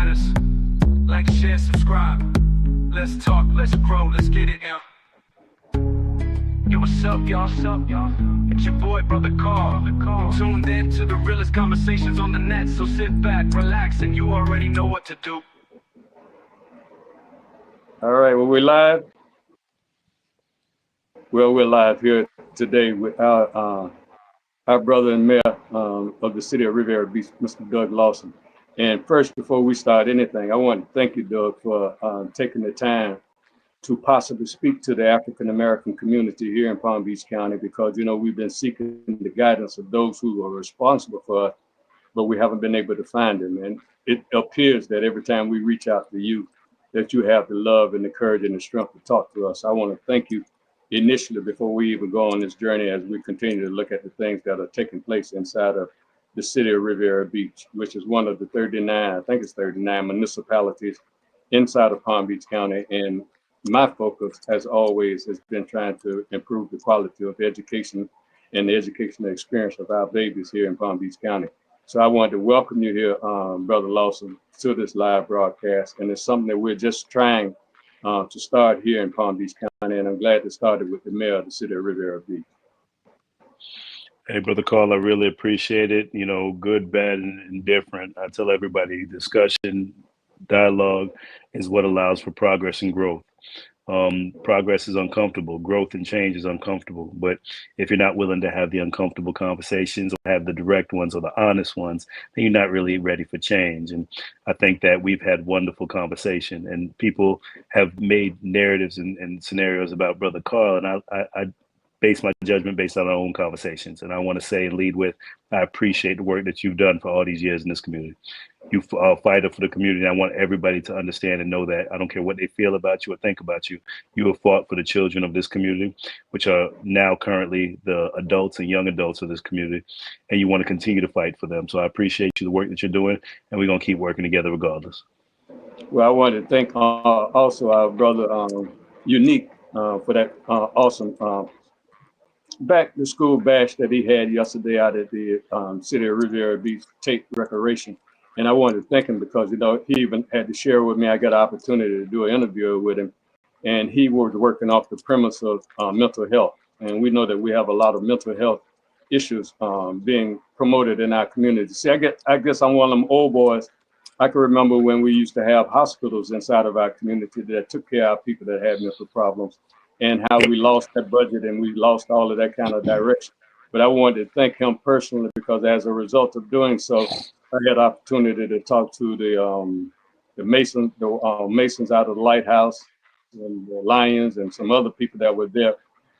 matters. Like, share, subscribe. Let's talk, let's grow, let's get it out. Yo, what's up, y'all? It's your boy, Brother Carl. You tuned in to the realest conversations on the net, so sit back, relax, and you already know what to do. All right, well, we're live. Well, we're live here today with our brother and mayor of the city of Riviera Beach, Mr. Doug Lawson. And first, before we start anything, I want to thank you, Doug, for taking the time to possibly speak to the African American community here in Palm Beach County, because, you know, we've been seeking the guidance of those who are responsible for us, but we haven't been able to find them. And it appears that every time we reach out to you, that you have the love and the courage and the strength to talk to us. I want to thank you initially before we even go on this journey, as we continue to look at the things that are taking place inside of the city of Riviera Beach, which is one of the 39, I think it's 39 municipalities inside of Palm Beach County. And my focus, as always, has been trying to improve the quality of education and the educational experience of our babies here in Palm Beach County. So I wanted to welcome you here, Brother Lawson, to this live broadcast. And it's something that we're just trying to start here in Palm Beach County. And I'm glad to start it with the mayor of the city of Riviera Beach. Hey, Brother Carl, I really appreciate it. You know, good, bad, and indifferent. I tell everybody discussion, dialogue is what allows for progress and growth. Progress is uncomfortable. Growth and change is uncomfortable. But if you're not willing to have the uncomfortable conversations or have the direct ones or the honest ones, then you're not really ready for change. And I think that we've had wonderful conversation, and people have made narratives and scenarios about Brother Carl. And I base my judgment based on our own conversations. And I want to say and lead with, I appreciate the work that you've done for all these years in this community. You are a fighter for the community. I want everybody to understand and know that. I don't care what they feel about you or think about you. You have fought for the children of this community, which are now currently the adults and young adults of this community. And you want to continue to fight for them. So I appreciate you, the work that you're doing, and we're going to keep working together regardless. Well, I want to thank also our brother Unique for that awesome back to school bash that he had yesterday out at the city of Riviera Beach Tate Recreation. And I wanted to thank him because, you know, he even had to share with me. I got an opportunity to do an interview with him, and he was working off the premise of mental health. And we know that we have a lot of mental health issues being promoted in our community. See, I guess I'm one of them old boys. I can remember when we used to have hospitals inside of our community that took care of people that had mental problems, and how we lost that budget and we lost all of that kind of direction. But I wanted to thank him personally, because as a result of doing so, I had opportunity to talk to the Masons out of the Lighthouse and the Lions and some other people that were there,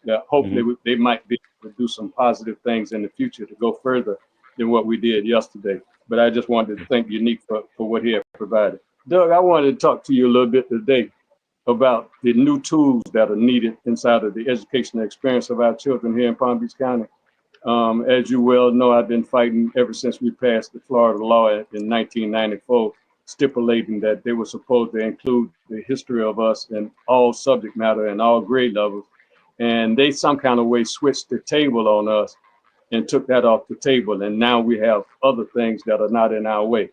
that hopefully they might be able to do some positive things in the future to go further than what we did yesterday. But I just wanted to thank Unique for what he had provided. Doug, I wanted to talk to you a little bit today about the new tools that are needed inside of the educational experience of our children here in Palm Beach County. As you well know, I've been fighting ever since we passed the Florida law in 1994, stipulating that they were supposed to include the history of us in all subject matter and all grade levels. And they some kind of way switched the table on us and took that off the table. And now we have other things that are not in our way.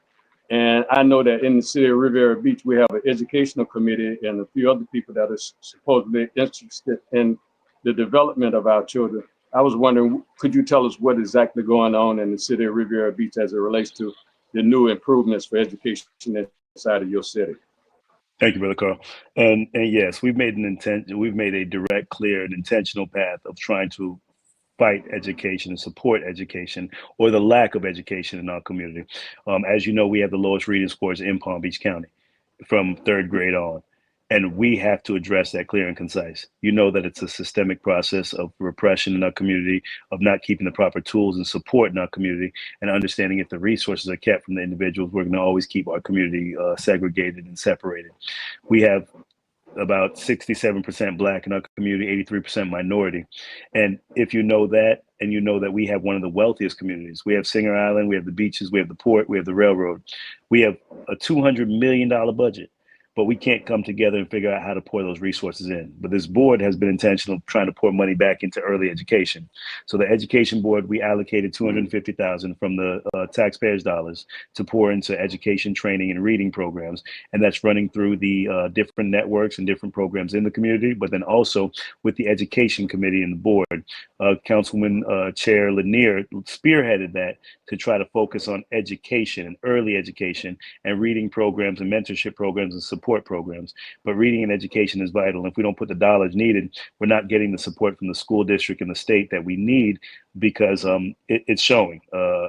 And I know that in the city of Riviera Beach, we have an educational committee and a few other people that are supposedly interested in the development of our children. I was wondering, could you tell us what exactly going on in the city of Riviera Beach as it relates to the new improvements for education inside of your city? Thank you, Brother Carl. And yes, we've made a direct, clear, and intentional path of trying to fight education and support education, or the lack of education in our community. As you know, we have the lowest reading scores in Palm Beach County from third grade on. And we have to address that clear and concise. You know that it's a systemic process of repression in our community, of not keeping the proper tools and support in our community, and understanding if the resources are kept from the individuals, we're going to always keep our community segregated and separated. We have about 67% Black in our community, 83% minority. And if you know that, and you know that we have one of the wealthiest communities, we have Singer Island, we have the beaches, we have the port, we have the railroad, we have a $200 million budget. but we can't come together and figure out how to pour those resources in. But this board has been intentional trying to pour money back into early education. So the education board, we allocated $250,000 from the taxpayers' dollars to pour into education, training, and reading programs, and that's running through the different networks and different programs in the community. But then also with the education committee and the board, Councilman Chair Lanier spearheaded that to try to focus on education and early education and reading programs and mentorship programs and support programs. But reading and education is vital. And if we don't put the dollars needed, we're not getting the support from the school district and the state that we need, because it's showing.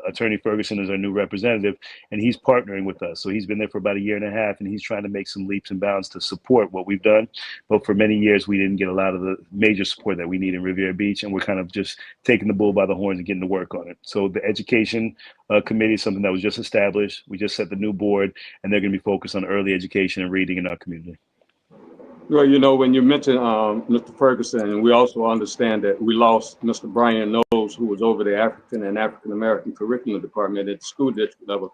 Attorney Ferguson is our new representative, and he's partnering with us. So he's been there for about a year and a half, and he's trying to make some leaps and bounds to support what we've done. But for many years, we didn't get a lot of the major support that we need in Riviera Beach, and we're kind of just taking the bull by the horns and getting to work on it. So the education committee is something that was just established. We just set the new board, and they're going to be focused on early education and reading in our community. Well, when you mentioned Mr. Ferguson, and we also understand that we lost Mr. Brian Knowles, who was over the African and African American curriculum department at the school district level.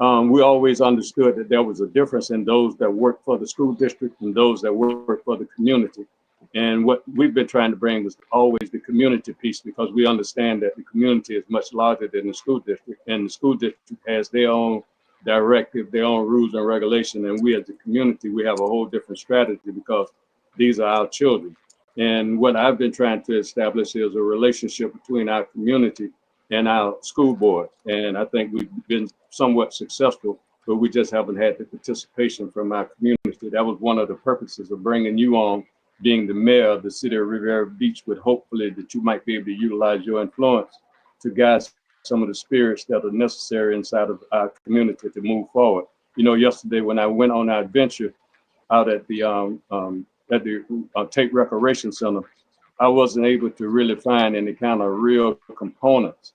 We always understood that there was a difference in those that work for the school district and those that work for the community. And what we've been trying to bring was always the community piece, because we understand that the community is much larger than the school district, and the school district has their own directive, their own rules and regulation. And we as a community, we have a whole different strategy, because these are our children. And what I've been trying to establish is a relationship between our community and our school board. And I think we've been somewhat successful, but we just haven't had the participation from our community. That was one of the purposes of bringing you on, being the mayor of the city of Riviera Beach, with hopefully that you might be able to utilize your influence to guide some of the spirits that are necessary inside of our community to move forward. Yesterday when I went on our adventure out at the Tate Recreation Center, I wasn't able to really find any kind of real components.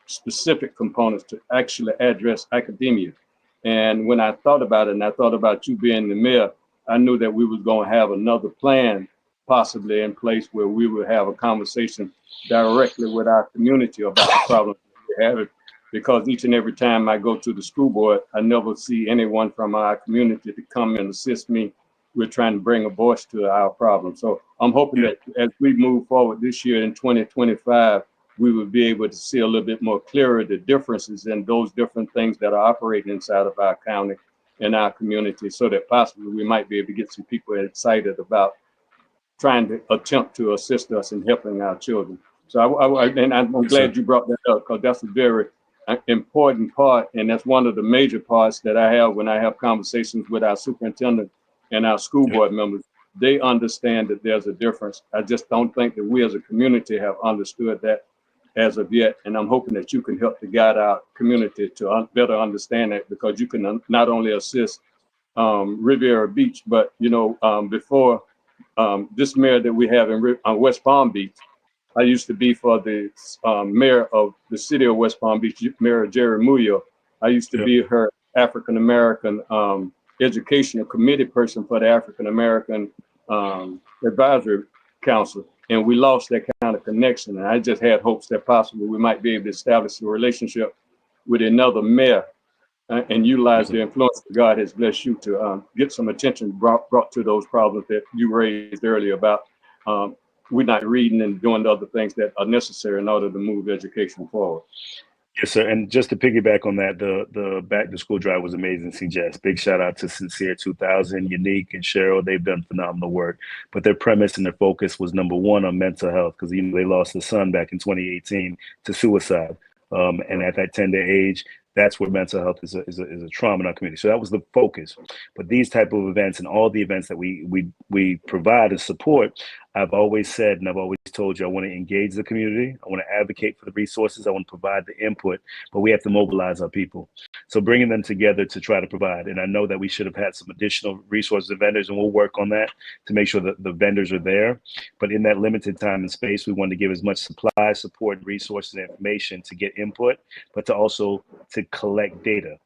Specific components to actually address academia. And when I thought about it, and I thought about you being the mayor, I knew that we was going to have another plan possibly in place where we would have a conversation directly with our community about the problems we have. Because each and every time I go to the school board, I never see anyone from our community to come and assist me. We're trying to bring a voice to our problem. So I'm hoping that as we move forward this year in 2025, we will be able to see a little bit more clearer the differences in those different things that are operating inside of our county and our community, so that possibly we might be able to get some people excited about trying to attempt to assist us in helping our children. So I'm glad you brought that up, because that's a very important part, and that's one of the major parts that I have when I have conversations with our superintendent and our school board members. They understand that there's a difference. I just don't think that we as a community have understood that as of yet, and I'm hoping that you can help to guide our community to better understand that, because you can not only assist Riviera Beach, but before this mayor that we have in West Palm Beach, I used to be for the mayor of the city of West Palm Beach, Mayor Jerry Muyo. I used to be her African American educational committee person for the African American Advisory Council. And we lost that kind of connection. And I just had hopes that possibly we might be able to establish a relationship with another mayor and utilize the influence that God has blessed you to get some attention brought to those problems that you raised earlier about we're not reading and doing the other things that are necessary in order to move education forward. Yes, sir. And just to piggyback on that, the back to school drive was amazing, CJS. Big shout out to Sincere 2000, Unique, and Cheryl. They've done phenomenal work. But their premise and their focus was number one on mental health, because they lost their son back in 2018 to suicide. And at that tender age, that's where mental health is a trauma in our community. So that was the focus. But these type of events and all the events that we provide and support, I've always said, and I've always told you, I want to engage the community. I want to advocate for the resources. I want to provide the input, but we have to mobilize our people. So bringing them together to try to provide. And I know that we should have had some additional resources and vendors, and we'll work on that to make sure that the vendors are there. But in that limited time and space, we wanted to give as much supply, support, resources, and information to get input, but to also to collect data.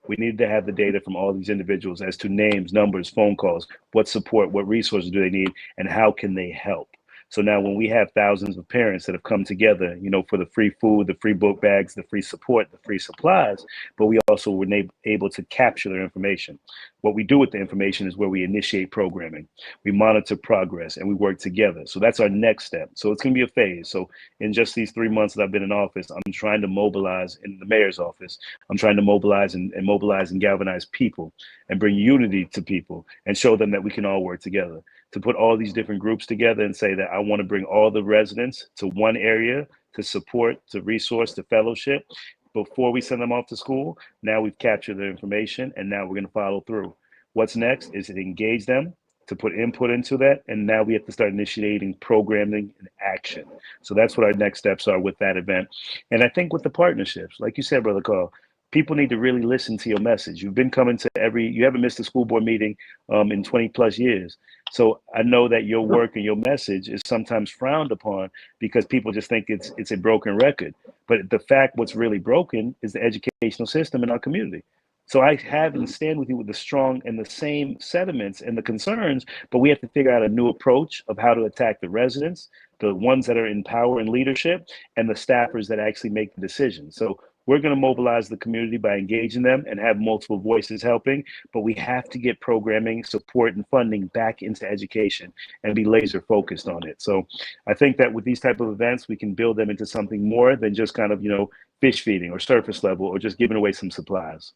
We needed to have the data from all these individuals as to names, numbers, phone calls, what support, what resources do they need, and how can they help? So now when we have thousands of parents that have come together, you know, for the free food, the free book bags, the free support, the free supplies, but we also were able to capture their information. What we do with the information is where we initiate programming, we monitor progress, and we work together. So that's our next step. So it's going to be a phase. So in just these 3 months that I've been in office, I'm trying to mobilize in the mayor's office. I'm trying to mobilize and galvanize people and bring unity to people and show them that we can all work together. To put all these different groups together and say that I want to bring all the residents to one area to support, to resource, to fellowship before we send them off to school. Now we've captured their information and now we're going to follow through. What's next is to engage them, to put input into that, and now we have to start initiating programming and action. So that's what our next steps are with that event. And I think with the partnerships, like you said, Brother Carl, people need to really listen to your message. You've been coming to you haven't missed a school board meeting in 20 plus years. So I know that your work and your message is sometimes frowned upon because people just think it's a broken record. But the fact what's really broken is the educational system in our community. So I have and stand with you with the strong and the same sentiments and the concerns, but we have to figure out a new approach of how to attack the residents, the ones that are in power and leadership, and the staffers that actually make the decisions. So we're going to mobilize the community by engaging them and have multiple voices helping, but we have to get programming, support, and funding back into education and be laser focused on it. So I think that with these type of events, we can build them into something more than just kind of, you know, fish feeding or surface level or just giving away some supplies.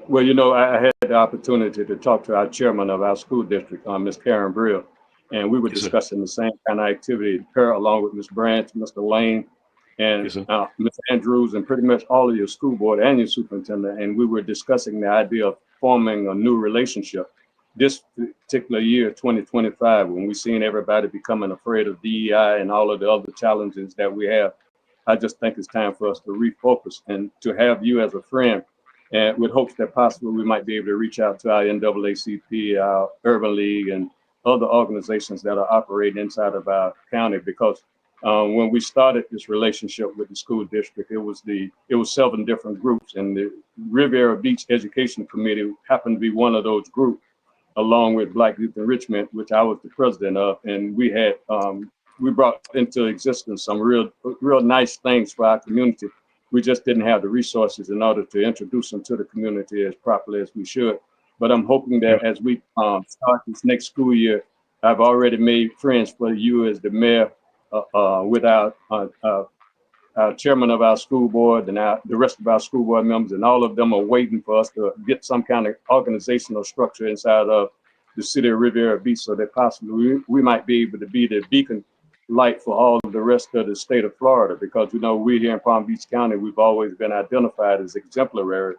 Well, you know, I had the opportunity to talk to our chairman of our school district, Ms. Karen Brill, and we were Yes, sir. discussing the same kind of activity, her along with Ms. Branch, Mr. Lane, and Yes, sir. Ms. Andrews, and pretty much all of your school board and your superintendent. And we were discussing the idea of forming a new relationship. This particular year, 2025, when we've seen everybody becoming afraid of DEI and all of the other challenges that we have, I just think it's time for us to refocus and to have you as a friend, and with hopes that possibly we might be able to reach out to our NAACP, our Urban League, and other organizations that are operating inside of our county. Because when we started this relationship with the school district, it was 7 different groups, and the Riviera Beach Education Committee happened to be one of those groups, along with Black Youth Enrichment, which I was the president of, and we had we brought into existence some real nice things for our community. We just didn't have the resources in order to introduce them to the community as properly as we should. But I'm hoping that as we start this next school year, I've already made friends for you as the mayor with our chairman of our school board and the rest of our school board members, and all of them are waiting for us to get some kind of organizational structure inside of the city of Riviera Beach so that possibly we might be able to be the beacon light for all of the rest of the state of Florida. Because, you know, we here in Palm Beach County, we've always been identified as exemplary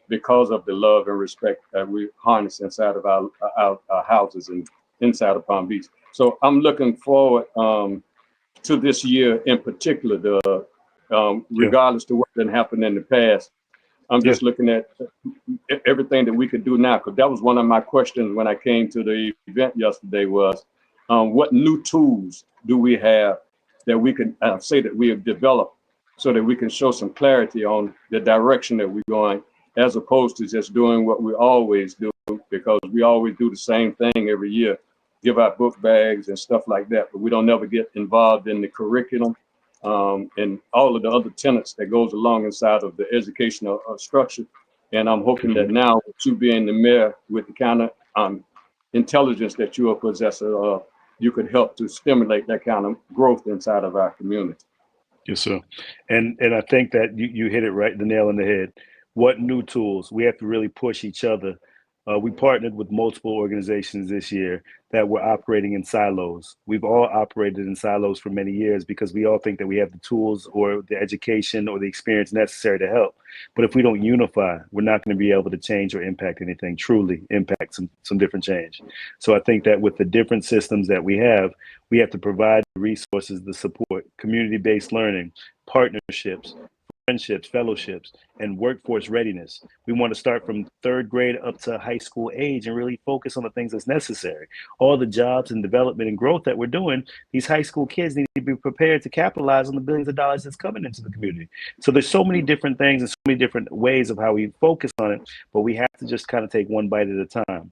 because of the love and respect that we harness inside of our houses and inside of Palm Beach. So I'm looking forward to this year in particular, regardless to what didn't happen in the past. I'm just looking at everything that we could do now, because that was one of my questions when I came to the event yesterday was, what new tools do we have that we can say that we have developed so that we can show some clarity on the direction that we're going, as opposed to just doing what we always do, because we always do the same thing every year, give out book bags and stuff like that, but we don't ever get involved in the curriculum and all of the other tenets that goes along inside of the educational structure. And I'm hoping that now, with you being the mayor, with the kind of intelligence that you are possessor of, you could help to stimulate that kind of growth inside of our community. Yes, sir. And I think that you hit it right, the nail on the head. What new tools? We have to really push each other. We partnered with multiple organizations this year that were operating in silos. We've all operated in silos for many years because we all think that we have the tools or the education or the experience necessary to help. But if we don't unify, we're not going to be able to change or impact anything, truly impact some different change. So I think that with the different systems that we have to provide the resources, the support, community-based learning, partnerships, friendships, fellowships, and workforce readiness. We want to start from 3rd grade up to high school age and really focus on the things that's necessary. All the jobs and development and growth that we're doing, these high school kids need to be prepared to capitalize on the billions of dollars that's coming into the community. So there's so many different things and so many different ways of how we focus on it, but we have to just kind of take one bite at a time.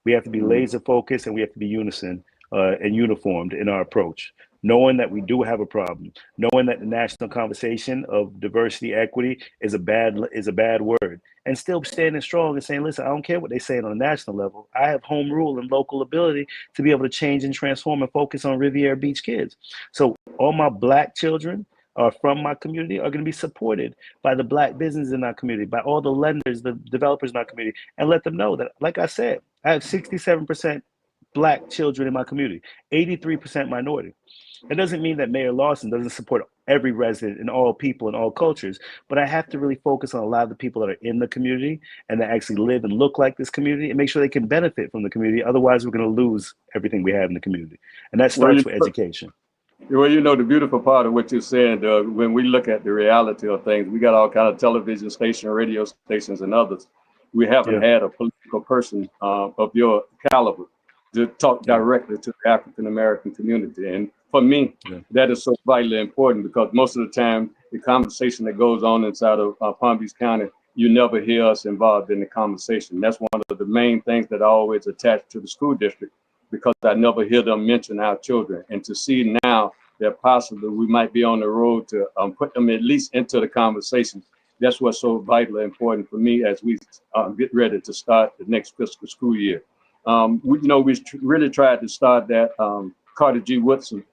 We have to be laser focused and we have to be unison and uniformed in our approach, knowing that we do have a problem, knowing that the national conversation of diversity, equity is a bad word, and still standing strong and saying, listen, I don't care what they're saying on a national level. I have home rule and local ability to be able to change and transform and focus on Riviera Beach kids. So all my Black children from my community are going to be supported by the Black businesses in our community, by all the lenders, the developers in our community, and let them know that, like I said, I have 67% Black children in my community, 83% minority. That doesn't mean that Mayor Lawson doesn't support every resident and all people and all cultures, but I have to really focus on a lot of the people that are in the community and that actually live and look like this community and make sure they can benefit from the community. Otherwise, we're going to lose everything we have in the community. And that starts with education. Well, you know, the beautiful part of what you're saying, Doug, when we look at the reality of things, we got all kind of television stations, radio stations, and others. We haven't had a political person of your caliber to talk directly to the African American community. And for me, that is so vitally important because most of the time, the conversation that goes on inside of Palm Beach County, you never hear us involved in the conversation. That's one of the main things that I always attach to the school district, because I never hear them mention our children. And to see now that possibly we might be on the road to put them at least into the conversation, that's what's so vitally important for me as we get ready to start the next fiscal school year. We really tried to start that Carter G. Woodson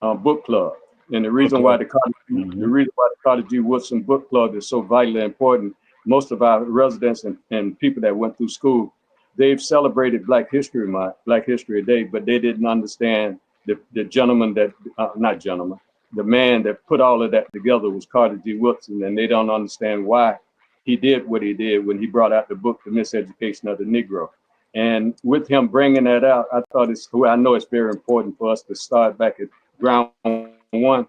book club. And the reason why the Carter G. Woodson book club is so vitally important, most of our residents and people that went through school, they've celebrated Black History Month, Black History Day, but they didn't understand the gentleman that, the man that put all of that together was Carter G. Woodson, and they don't understand why he did what he did when he brought out the book, The Miseducation of the Negro. And with him bringing that out, I know it's very important for us to start back at ground one.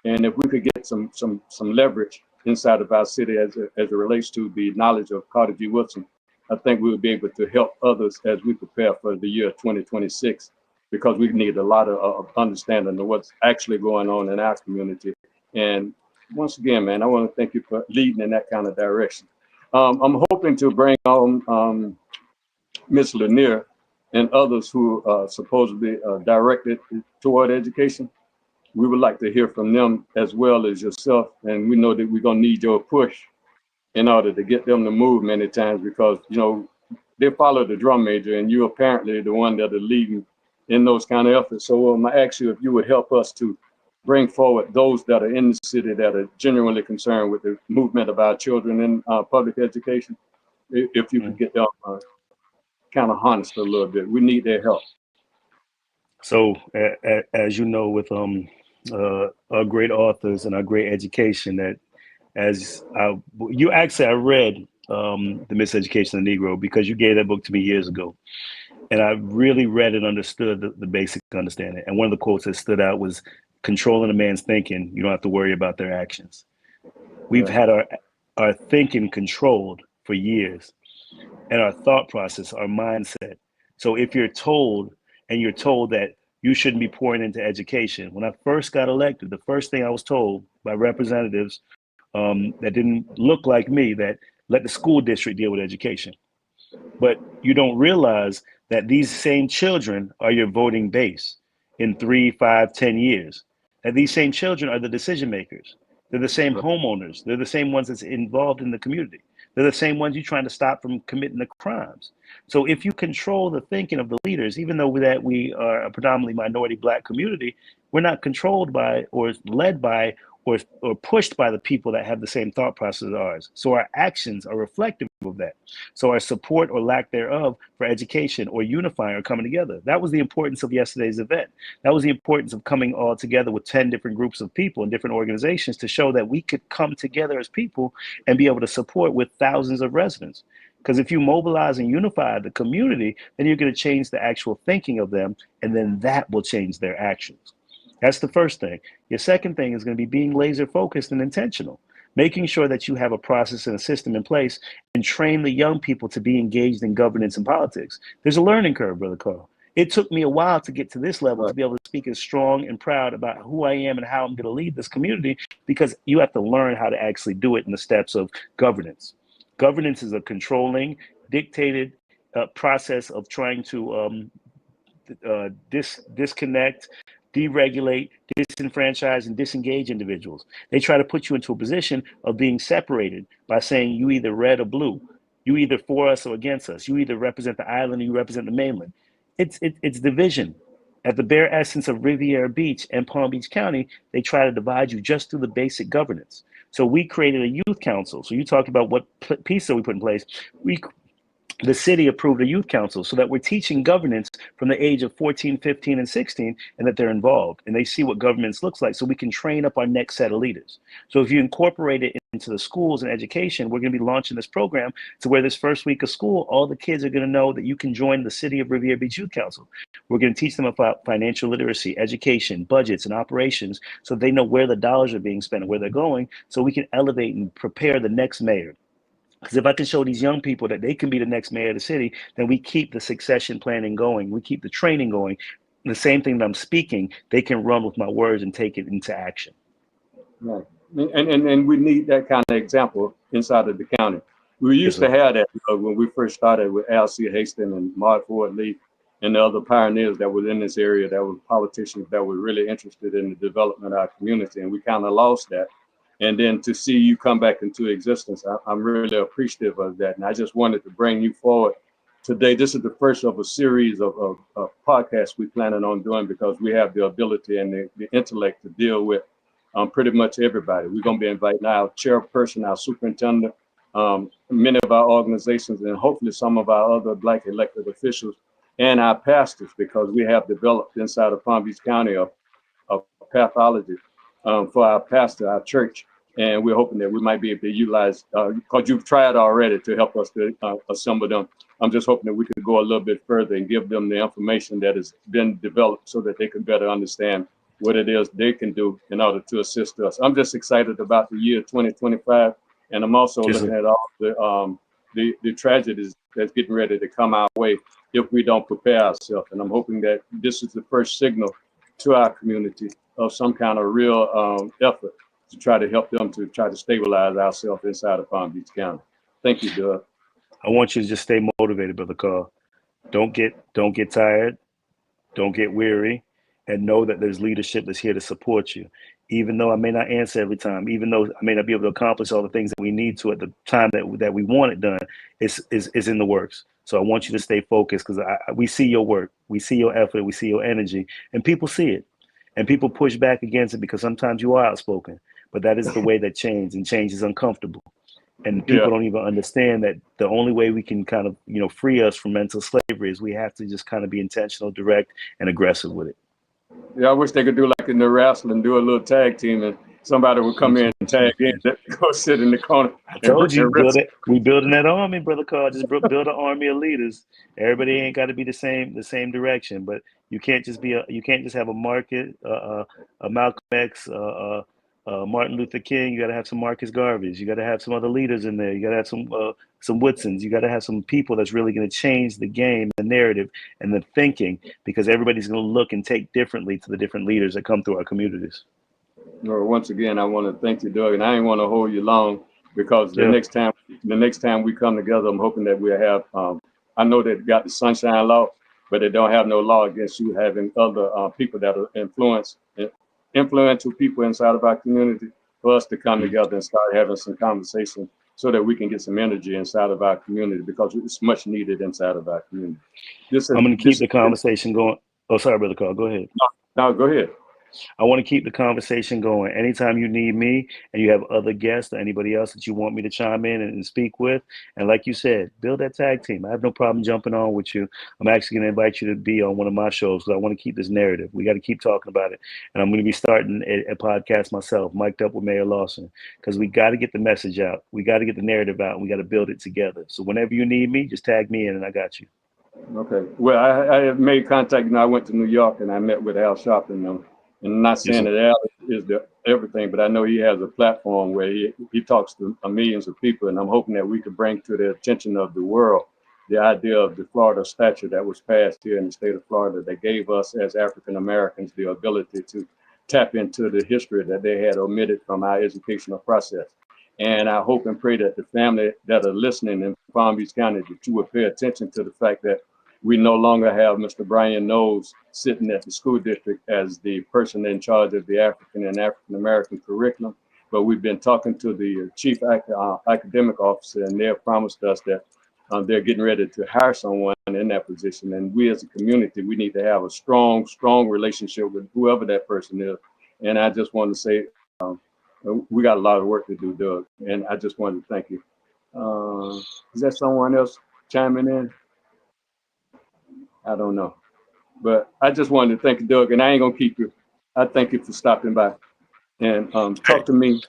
And if we could get some leverage inside of our city as it relates to the knowledge of Carter G. Woodson, I think we would be able to help others as we prepare for the year 2026, because we need a lot of understanding of what's actually going on in our community. And once again, man, I want to thank you for leading in that kind of direction. I'm hoping to bring on Ms. Lanier and others who are supposedly directed toward education. We would like to hear from them as well as yourself. And we know that we're going to need your push in order to get them to move many times, because, you know, they follow the drum major and you apparently the one that are leading in those kind of efforts. So I'm gonna ask you if you would help us to bring forward those that are in the city that are genuinely concerned with the movement of our children in public education. If you could get them kind of harnessed a little bit, we need their help. So as you know, with our great authors and our great education, that I read The Miseducation of the Negro because you gave that book to me years ago. And I really read and understood the basic understanding. And one of the quotes that stood out was, controlling a man's thinking, you don't have to worry about their actions. We've had our thinking controlled for years, and our thought process, our mindset. So if you're told that you shouldn't be pouring into education, when I first got elected, the first thing I was told by representatives that didn't look like me, that let the school district deal with education. But you don't realize that these same children are your voting base in 3, 5, 10 years. That these same children are the decision makers. They're the same homeowners. They're the same ones that's involved in the community. They're the same ones you're trying to stop from committing the crimes. So if you control the thinking of the leaders, even though that we are a predominantly minority Black community, we're not controlled by or led by or pushed by the people that have the same thought process as ours. So our actions are reflective of that. So our support or lack thereof for education or unifying or coming together. That was the importance of yesterday's event. That was the importance of coming all together with 10 different groups of people and different organizations to show that we could come together as people and be able to support with thousands of residents. Because if you mobilize and unify the community, then you're going to change the actual thinking of them, and then that will change their actions. That's the first thing. Your second thing is going to be being laser focused and intentional, making sure that you have a process and a system in place and train the young people to be engaged in governance and politics. There's a learning curve, Brother Carl. It took me a while to get to this level to be able to speak as strong and proud about who I am and how I'm going to lead this community, because you have to learn how to actually do it in the steps of governance. Governance is a controlling, dictated process of trying to disconnect, deregulate, disenfranchise, and disengage individuals. They try to put you into a position of being separated by saying you either red or blue, you either for us or against us, you either represent the island or you represent the mainland. It's division. At the bare essence of Riviera Beach and Palm Beach County, they try to divide you just through the basic governance. So we created a youth council. So you talked about what piece that we put in place. The city approved a youth council so that we're teaching governance from the age of 14, 15, and 16, and that they're involved and they see what governance looks like so we can train up our next set of leaders. So if you incorporate it into the schools and education, we're going to be launching this program to where this first week of school, all the kids are going to know that you can join the City of Riviera Beach Youth Council. We're going to teach them about financial literacy, education, budgets, and operations so they know where the dollars are being spent and where they're going so we can elevate and prepare the next mayor. Because if I can show these young people that they can be the next mayor of the city, then we keep the succession planning going. We keep the training going. The same thing that I'm speaking, they can run with my words and take it into action. Right. And we need that kind of example inside of the county. We used to have that when we first started with Al C. Hastings and Mark Ford Lee and the other pioneers that were in this area, that were politicians that were really interested in the development of our community. And we kind of lost that. And then to see you come back into existence, I'm really appreciative of that. And I just wanted to bring you forward today. This is the first of a series of podcasts we're planning on doing because we have the ability and the intellect to deal with pretty much everybody. We're going to be inviting our chairperson, our superintendent, many of our organizations, and hopefully some of our other Black elected officials and our pastors, because we have developed inside of Palm Beach County a pathology for our pastor, our church, and we're hoping that we might be able to utilize, because you've tried already to help us to assemble them. I'm just hoping that we could go a little bit further and give them the information that has been developed so that they can better understand what it is they can do in order to assist us. I'm just excited about the year 2025, and I'm also looking at all the tragedies that's getting ready to come our way if we don't prepare ourselves. And I'm hoping that this is the first signal to our community of some kind of real effort to try to help them to try to stabilize ourselves inside of Palm Beach County. Thank you, Doug. I want you to just stay motivated, Brother Carl. Don't get tired. Don't get weary, and know that there's leadership that's here to support you. Even though I may not answer every time, even though I may not be able to accomplish all the things that we need to at the time that we want it done, is in the works. So I want you to stay focused because we see your work, we see your effort, we see your energy, and people see it. And people push back against it because sometimes you are outspoken, but that is the way that change is uncomfortable. And people don't even understand that the only way we can kind of, free us from mental slavery is we have to just kind of be intentional, direct, and aggressive with it. Yeah, I wish they could do like in the wrestling, do a little tag team and somebody would come in and tag in, go sit in the corner. I told you, we building that army, Brother Carl. Just build an army of leaders. Everybody ain't got to be the same direction, but you can't just have a Malcolm X, Martin Luther King. You got to have some Marcus Garvey's. You got to have some other leaders in there. You got to have some Whitsons. You got to have some people that's really going to change the game, the narrative, and the thinking, because everybody's going to look and take differently to the different leaders that come through our communities. Once again, I want to thank you, Doug, and I ain't want to hold you long because the next time we come together, I'm hoping that we'll have. I know they've got the Sunshine Law, but they don't have no law against you having other people that are influential people inside of our community for us to come together and start having some conversation so that we can get some energy inside of our community because it's much needed inside of our community. I'm going to keep the conversation going. Oh, sorry, Brother Carl. Go ahead. No, go ahead. I want to keep the conversation going. Anytime you need me and you have other guests or anybody else that you want me to chime in and speak with, and like you said, build that tag team. I have no problem jumping on with you. I'm actually going to invite you to be on one of my shows because I want to keep this narrative. We got to keep talking about it. And I'm going to be starting a podcast myself, mic'd up with Mayor Lawson, because we got to get the message out. We got to get the narrative out, and we got to build it together. So whenever you need me, just tag me in and I got you. Okay. Well, I have made contact. I went to New York and I met with Al Sharpton. And I'm not saying that Al is everything, but I know he has a platform where he talks to millions of people, and I'm hoping that we can bring to the attention of the world the idea of the Florida statute that was passed here in the state of Florida that gave us as African Americans the ability to tap into the history that they had omitted from our educational process. And I hope and pray that the family that are listening in Palm Beach County, that you would pay attention to the fact that we no longer have Mr. Brian Knowles sitting at the school district as the person in charge of the African and African American curriculum. But we've been talking to the chief academic officer, and they have promised us that they're getting ready to hire someone in that position. And we as a community, we need to have a strong relationship with whoever that person is. And I just want to say, we got a lot of work to do, Doug. And I just wanted to thank you. Is that someone else chiming in? I don't know. But I just wanted to thank you, Doug, and I ain't gonna keep you. I thank you for stopping by. And Talk to Me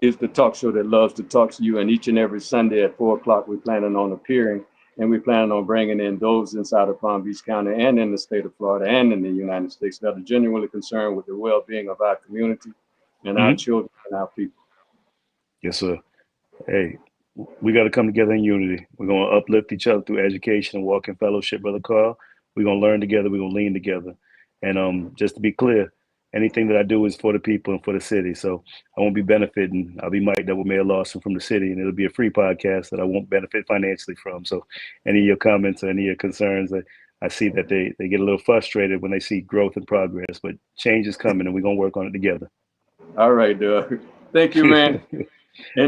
is the talk show that loves to talk to you. And each and every Sunday at 4 o'clock, we're planning on appearing, and we're planning on bringing in those inside of Palm Beach County and in the state of Florida and in the United States that are genuinely concerned with the well-being of our community and our children and our people. Yes, sir. Hey, we got to come together in unity. We're going to uplift each other through education and walk in fellowship, Brother Carl. We're going to learn together. We're going to lean together. And just to be clear, anything that I do is for the people and for the city. So I won't be benefiting. I'll be Mike Double Mayor Lawson from the city, and it'll be a free podcast that I won't benefit financially from. So any of your comments or any of your concerns, I see that they get a little frustrated when they see growth and progress, but change is coming, and we're going to work on it together. All right, Doug. Thank you, man. I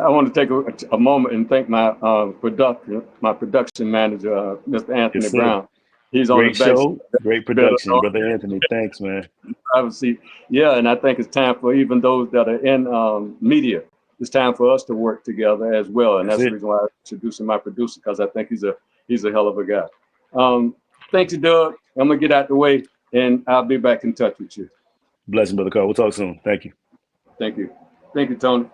want to take a moment and thank my production manager, Mr. Anthony Brown. He's on great the back. Show, great production, Brother Anthony. Thanks, man. Obviously, yeah, and I think it's time for even those that are in media. It's time for us to work together as well, and that's the reason why I'm introducing my producer, because I think he's a hell of a guy. Thank you, Doug. I'm gonna get out the way, and I'll be back in touch with you. Blessing, Brother Carl. We'll talk soon. Thank you. Thank you. Thank you, Tony.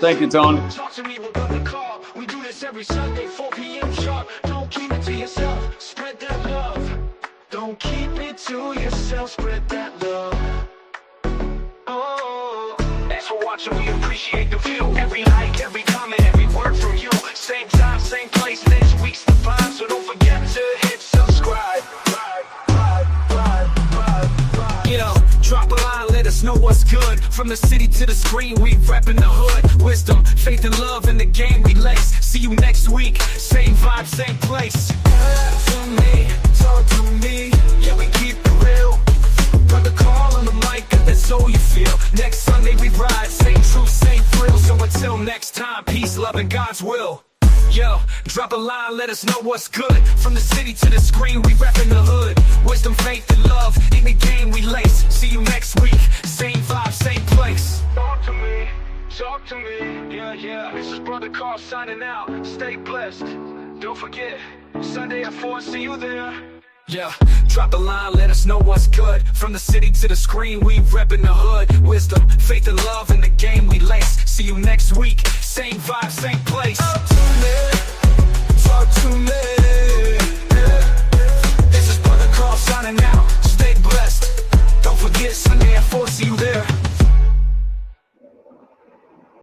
Thank you, Tony. Talk to me, we're gonna call. We do this every Sunday, 4 p.m. sharp. Don't keep it to yourself, spread that love. Don't keep it to yourself, spread that love. Oh, thanks for watching, we appreciate the view. Every like, every comment, every word from you. Same time, same place, next week's the vibe. So don't forget to hit subscribe. Yo, drop a line, let us know what's good. From the city to the screen, we reppin' the hood. Wisdom, faith, and love in the game we lace. See you next week, same vibe, same place. Talk to me, yeah, we keep it real. Brother Carl on the mic, got that soul you feel. Next Sunday we ride, same truth, same thrill. So until next time, peace, love, and God's will. Yo, drop a line, let us know what's good. From the city to the screen, we reppin' the hood. Wisdom, faith, and love in the game we lace. See you next week, same vibe, same place. Talk to me, yeah. This is Brother Carl signing out. Stay blessed. Don't forget, Sunday at 4, see you there. Yeah, drop a line, let us know what's good. From the city to the screen, we reppin' the hood. Wisdom, faith, and love in the game we lace. See you next week, same vibe, same place.